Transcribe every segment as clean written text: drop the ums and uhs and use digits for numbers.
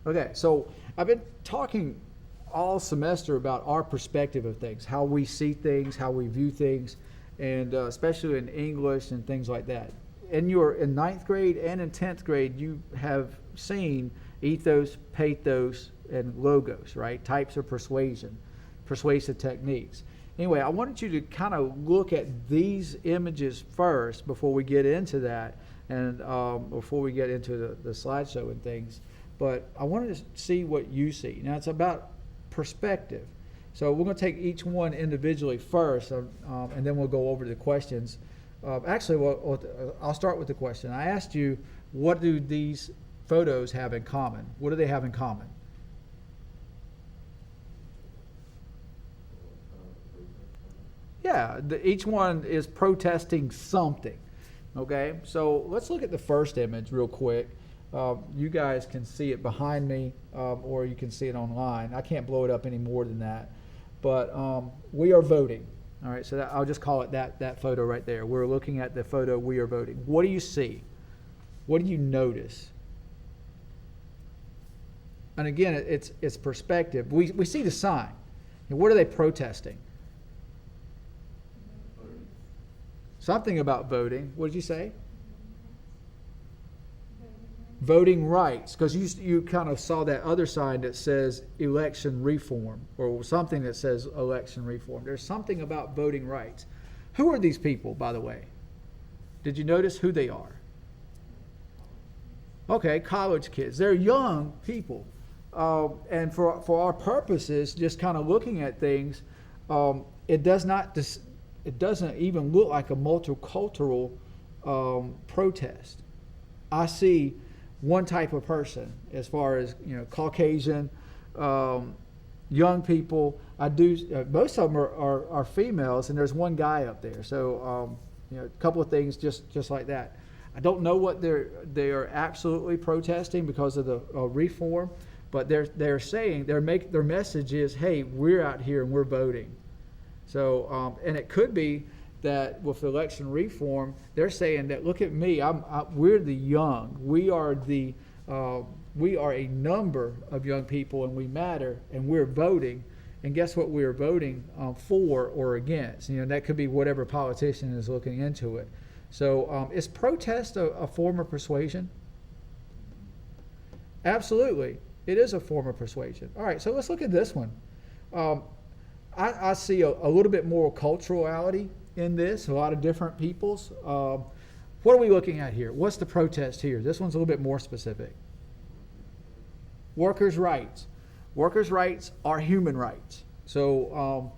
Okay, so I've been talking all semester about our perspective of things, how we see things, how we view things, and especially in English and things like that. In ninth grade and in 10th grade, you have seen ethos, pathos, and logos, right? Types of persuasion, persuasive techniques. Anyway, I wanted you to kind of look at these images first before we get into that, and before we get into the slideshow and things. But I wanted to see what you see. Now, it's about perspective. So we're going to take each one individually first, and then we'll go over the questions. I'll start with the question. I asked you, what do these photos have in common? What do they have in common? Yeah, each one is protesting something. Okay, so let's look at the first image real quick. You guys can see it behind me, or you can see it online. I can't blow it up any more than that. But we are voting. All right, so I'll just call it that photo right there. We're looking at the photo, we are voting. What do you see? What do you notice? And again, it's perspective. We see the sign. And what are they protesting? Something about voting. What did you say? Voting rights, because you kind of saw that other sign that says election reform, or something that says election reform. There's something about voting rights. Who are these people, by the way? Did you notice who they are? Okay, college kids. They're young people. And for our purposes, just kind of looking at things, it doesn't even look like a multicultural protest. I see one type of person as far as, Caucasian, young people. Most of them are females, and there's one guy up there. So a couple of things just like that. I don't know what they are absolutely protesting because of the reform, but they're saying their message is, hey, we're out here and we're voting. So and it could be that with election reform, they're saying that, look at me, we're the young, we are a number of young people, and we matter, and we're voting. And guess what we're voting for or against? That could be whatever politician is looking into it. So is protest a form of persuasion? Absolutely, it is a form of persuasion. All right, so let's look at this one. I see a little bit more culturality in this, a lot of different peoples. What are we looking at here? What's the protest here? This one's a little bit more specific. Workers' rights. Workers' rights are human rights. So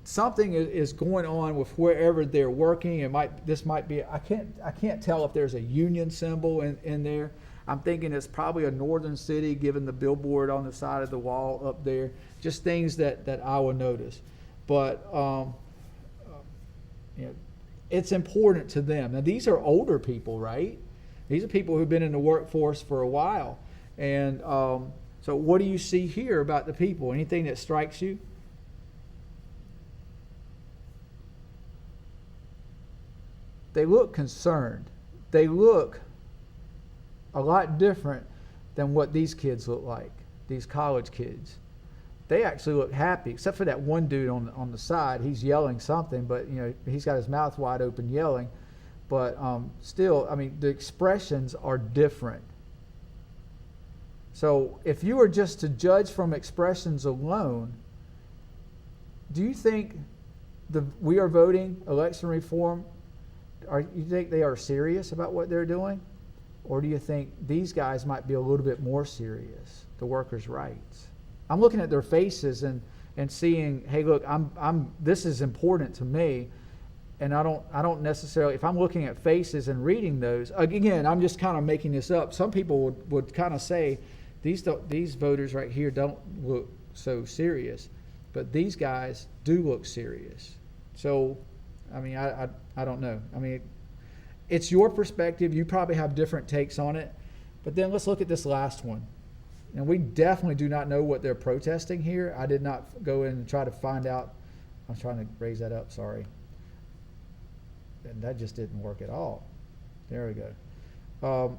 something is going on with wherever they're working. This might be. I can't tell if there's a union symbol in there. I'm thinking it's probably a northern city, given the billboard on the side of the wall up there. Just things that I will notice. But it's important to them. Now, these are older people, right? These are people who've been in the workforce for a while. And so what do you see here about the people? Anything that strikes you? They look concerned. They look a lot different than what these kids look like, these college kids. They actually look happy, except for that one dude on the side. He's yelling something, but he's got his mouth wide open yelling. But still, the expressions are different. So if you were just to judge from expressions alone, do you think we are voting election reform? You think they are serious about what they're doing? Or do you think these guys might be a little bit more serious, the workers' rights? I'm looking at their faces and seeing, hey, look, this is important to me, and I don't necessarily, if I'm looking at faces and reading those, again, I'm just kind of making this up. Some people would kind of say these voters right here don't look so serious, but these guys do look serious. So, I don't know. It's your perspective. You probably have different takes on it. But then let's look at this last one. And we definitely do not know what they're protesting here. I did not go in and try to find out. I'm trying to raise that up, sorry. And that just didn't work at all. There we go.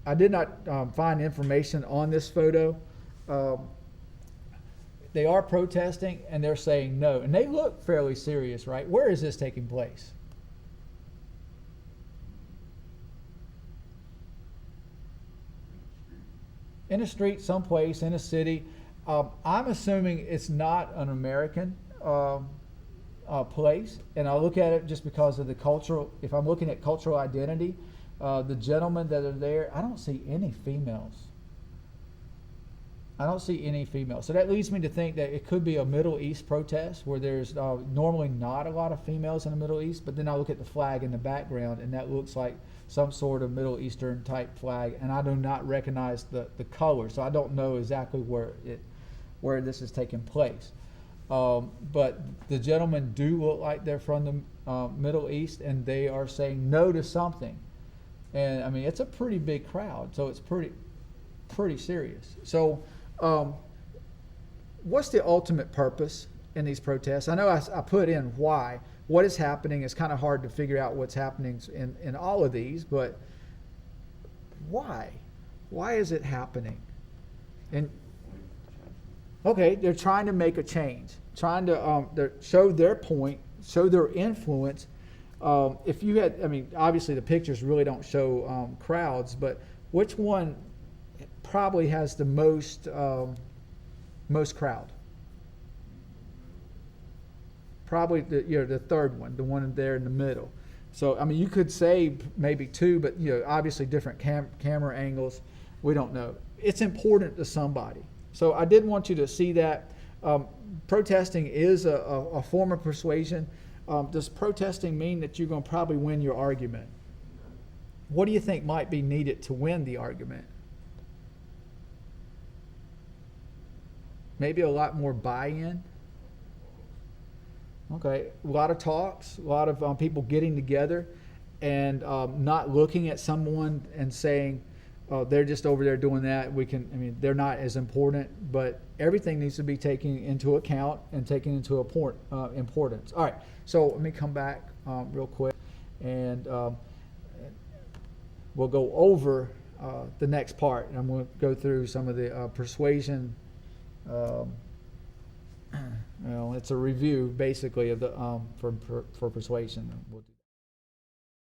I did not find information on this photo. Um, they are protesting and they're saying no, and they look fairly serious, right? Where is this taking place? In a street, someplace, in a city. I'm assuming it's not an American place, and I look at it just because of the cultural. If I'm looking at cultural identity, the gentlemen that are there, I don't see any females. I don't see any females. So that leads me to think that it could be a Middle East protest where there's normally not a lot of females in the Middle East, but then I look at the flag in the background and that looks like some sort of Middle Eastern type flag, and I do not recognize the color, so I don't know exactly where this is taking place. But the gentlemen do look like they're from the Middle East, and they are saying no to something. And I mean, it's a pretty big crowd, so it's pretty serious. So what's the ultimate purpose in these protests? I know I put in why. What is happening? It's kind of hard to figure out what's happening in all of these, but why? Why is it happening? And okay, they're trying to make a change, trying to show their point, show their influence. If you had, I mean, obviously the pictures really don't show crowds, but which one probably has the most crowd? Probably the third one, the one there in the middle. So I mean, you could say maybe two, but obviously different camera angles. We don't know. It's important to somebody. So I did want you to see that protesting is a form of persuasion. Does protesting mean that you're going to probably win your argument? What do you think might be needed to win the argument? Maybe a lot more buy-in. Okay, a lot of talks, a lot of people getting together and not looking at someone and saying, they're just over there doing that. They're not as important, but everything needs to be taken into account and taken into importance. All right, so let me come back real quick, and we'll go over the next part. And I'm going to go through some of the persuasion. It's a review basically of the for persuasion. We'll